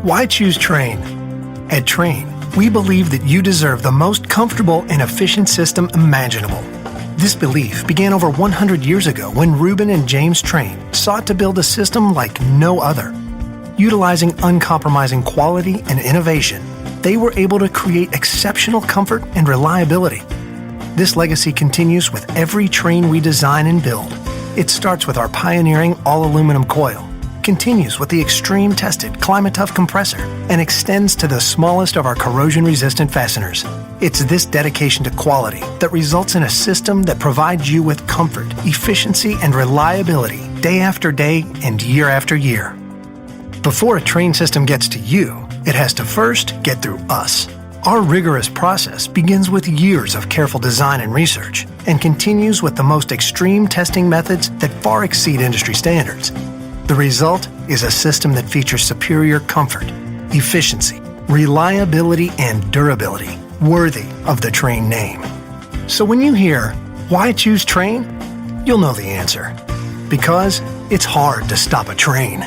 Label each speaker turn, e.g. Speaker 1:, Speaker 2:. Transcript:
Speaker 1: Why choose Trane? At Trane, we believe that you deserve the most comfortable and efficient system imaginable. This belief began over 100 years ago when Reuben and James Trane sought to build a system like no other. Utilizing uncompromising quality and innovation, they were able to create exceptional comfort and reliability. This legacy continues with every Trane we design and build. It starts with our pioneering all-aluminum coil, continues with the extreme-tested climate-tough compressor, and extends to the smallest of our corrosion-resistant fasteners. It's this dedication to quality that results in a system that provides you with comfort, efficiency, and reliability day after day and year after year. Before a Trane system gets to you, it has to first get through us. Our rigorous process begins with years of careful design and research and continues with the most extreme testing methods that far exceed industry standards. The result is a system that features superior comfort, efficiency, reliability, and durability, worthy of the Trane name. So when you hear, why choose Trane? You'll know the answer. Because it's hard to stop a Trane.